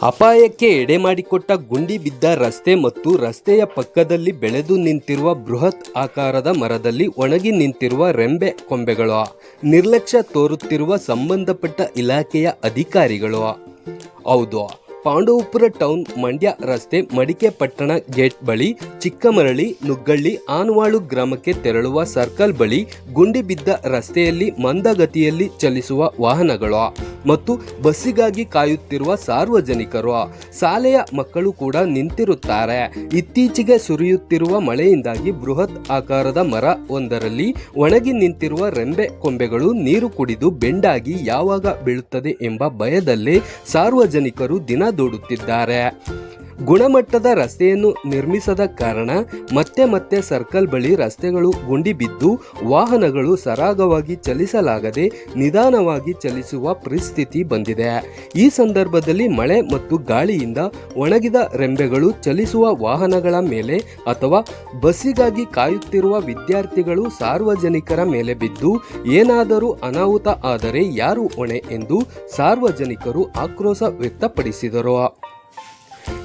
ಅಪಾಯಕ್ಕೆ ಎಡೆಮಾಡಿಕೊಟ್ಟ ಗುಂಡಿ ಬಿದ್ದ ರಸ್ತೆ ಮತ್ತು ರಸ್ತೆಯ ಪಕ್ಕದಲ್ಲಿ ಬೆಳೆದು ನಿಂತಿರುವ ಬೃಹತ್ ಆಕಾರದ ಮರದಲ್ಲಿ ಒಣಗಿ ನಿಂತಿರುವ ರೆಂಬೆ ಕೊಂಬೆಗಳು, ನಿರ್ಲಕ್ಷ್ಯ ತೋರುತ್ತಿರುವ ಸಂಬಂಧಪಟ್ಟ ಇಲಾಖೆಯ ಅಧಿಕಾರಿಗಳು. ಹೌದು, ಪಾಂಡವಪುರ ಟೌನ್ ಮಂಡ್ಯ ರಸ್ತೆ ಮಡಿಕೆ ಪಟ್ಟಣ ಗೇಟ್ ಬಳಿ ಚಿಕ್ಕಮರಳಿ ನುಗ್ಗಳ್ಳಿ ಆನವಾಳು ಗ್ರಾಮಕ್ಕೆ ತೆರಳುವ ಸರ್ಕಲ್ ಬಳಿ ಗುಂಡಿ ಬಿದ್ದ ರಸ್ತೆಯಲ್ಲಿ ಮಂದಗತಿಯಲ್ಲಿ ಚಲಿಸುವ ವಾಹನಗಳು ಮತ್ತು ಬಸ್ಸಿಗಾಗಿ ಕಾಯುತ್ತಿರುವ ಸಾರ್ವಜನಿಕರು, ಶಾಲೆಯ ಮಕ್ಕಳು ಕೂಡ ನಿಂತಿರುತ್ತಾರೆ. ಇತ್ತೀಚೆಗೆ ಸುರಿಯುತ್ತಿರುವ ಮಳೆಯಿಂದಾಗಿ ಬೃಹತ್ ಆಕಾರದ ಮರ ಒಂದರಲ್ಲಿ ಒಣಗಿ ನಿಂತಿರುವ ರೆಂಬೆ ಕೊಂಬೆಗಳು ನೀರು ಕುಡಿದು ಬೆಂಡಾಗಿ ಯಾವಾಗ ಬೀಳುತ್ತದೆ ಎಂಬ ಭಯದಲ್ಲೇ ಸಾರ್ವಜನಿಕರು ದಿನ ದೂಡುತ್ತಿದ್ದಾರೆ. ಗುಣಮಟ್ಟದ ರಸ್ತೆಯನ್ನು ನಿರ್ಮಿಸದ ಕಾರಣ ಮತ್ತೆ ಸರ್ಕಲ್ ಬಳಿ ರಸ್ತೆಗಳು ಗುಂಡಿ ಬಿದ್ದು ವಾಹನಗಳು ಸರಾಗವಾಗಿ ಚಲಿಸಲಾಗದೆ ನಿಧಾನವಾಗಿ ಚಲಿಸುವ ಪರಿಸ್ಥಿತಿ ಬಂದಿದೆ. ಈ ಸಂದರ್ಭದಲ್ಲಿ ಮಳೆ ಮತ್ತು ಗಾಳಿಯಿಂದ ಒಣಗಿದ ರೆಂಬೆಗಳು ಚಲಿಸುವ ವಾಹನಗಳ ಮೇಲೆ ಅಥವಾ ಬಸ್ಸಿಗಾಗಿ ಕಾಯುತ್ತಿರುವ ವಿದ್ಯಾರ್ಥಿಗಳು, ಸಾರ್ವಜನಿಕರ ಮೇಲೆ ಬಿದ್ದು ಏನಾದರೂ ಅನಾಹುತ ಆದರೆ ಯಾರು ಹೊಣೆ ಎಂದು ಸಾರ್ವಜನಿಕರು ಆಕ್ರೋಶ ವ್ಯಕ್ತಪಡಿಸಿದರು.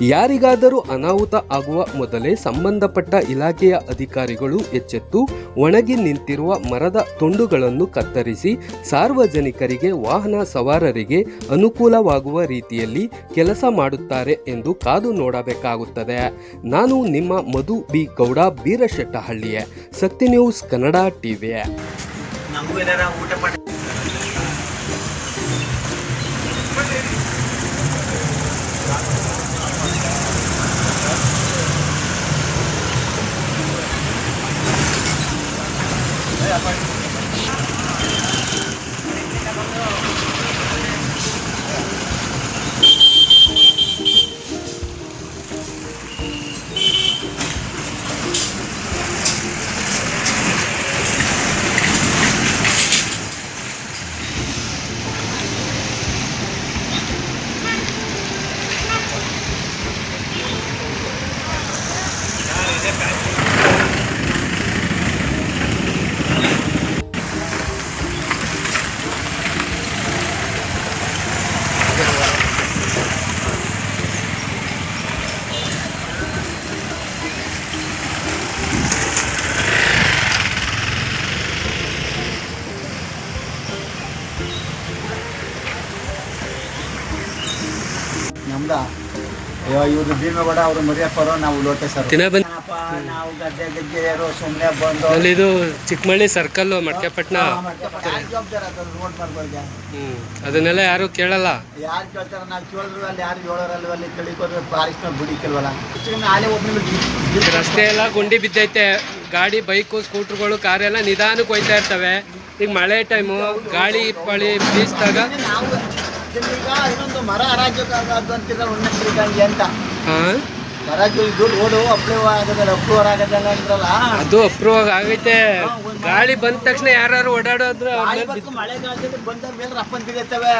ಯಾರಿಗಾದರೂ ಅನಾಹುತ ಆಗುವ ಮೊದಲೇ ಸಂಬಂಧಪಟ್ಟ ಇಲಾಖೆಯ ಅಧಿಕಾರಿಗಳು ಎಚ್ಚೆತ್ತು ಒಣಗಿ ನಿಂತಿರುವ ಮರದ ತುಂಡುಗಳನ್ನು ಕತ್ತರಿಸಿ ಸಾರ್ವಜನಿಕರಿಗೆ, ವಾಹನ ಸವಾರರಿಗೆ ಅನುಕೂಲವಾಗುವ ರೀತಿಯಲ್ಲಿ ಕೆಲಸ ಮಾಡುತ್ತಾರೆ ಎಂದು ಕಾದು ನೋಡಬೇಕಾಗುತ್ತದೆ. ನಾನು ನಿಮ್ಮ ಮಧು ಬಿ ಗೌಡ, ಬೀರಶೆಟ್ಟಹಳ್ಳಿ, ಶಕ್ತಿ ನ್ಯೂಸ್ ಕನ್ನಡ ಟಿವಿ. ನಮ್ದ ಇವರು ಭೀಮೇಗೌಡ ಅವರು ಮರಿಯಪ್ಪರು, ನಾವು ಲೋಟೇಶ್ವರ ನಾವು ಗದ್ದೆಯರು ಸುಮ್ಮನೆ ಬಂದು ಅಲ್ಲಿ ಇದು ಚಿಕ್ಕಮಳ್ಳಿ ಸರ್ಕಲ್ ಮಡಿಕೆಪಟ್ಟಣ ರೋಡ್ ಮಾಡ್ಬಾರ್ದು. ಅದನ್ನೆಲ್ಲ ಯಾರು ಕೇಳಲ್ಲ. ಯಾರು ಕೇಳ್ತಾರೆ? ನಾವು ಕೇಳಿದ್ರು ಅಲ್ಲಿ ಯಾರು ಹೇಳೋರಲ್ವ, ಅಲ್ಲಿ ಕಳಿಕೋದ್ರೆ ಫಾರೆಸ್ಟ್ ಬಿಡಿಕಲ್ವಲ್ಲ. ನಾಳೆ ಒಬ್ಬನಿಗೆ ರಸ್ತೆ ಎಲ್ಲ ಗುಂಡಿ ಬಿದ್ದೈತೆ. ಗಾಡಿ, ಬೈಕು, ಸ್ಕೂಟ್ರುಗಳು, ಕಾರೆಲ್ಲ ನಿಧಾನಕ್ಕೆ ಹೋಯ್ತಾ ಇರ್ತವೆ. ಈಗ ಮಳೆ ಟೈಮು, ಗಾಳಿ ಪಳಿ ಬೀಸಿದಾಗ ನಾವು ಈಗ ಇನ್ನೊಂದು ಮರ ಹರಾಜು ಅಂತಿದ್ರೆ ಉನ್ನತಿಗೆ ಅಂತ ಹರಾಜು ಇದು ರೋಡು ಅಪ್ರೂವ್ ಆಗದಲ್ಲ ಅಂದ್ರಲ್ಲ, ಅದು ಅಪ್ರೂವ್ ಆಗೈತೆ. ಗಾಳಿ ಬಂದ ತಕ್ಷಣ ಯಾರು ಓಡಾಡೋದ್ರು ಮಳೆಗಾಲದಲ್ಲಿ ಬಂದ ಮೇಲೆ ರಪ್ಪಂತಿರ್ತವೆ.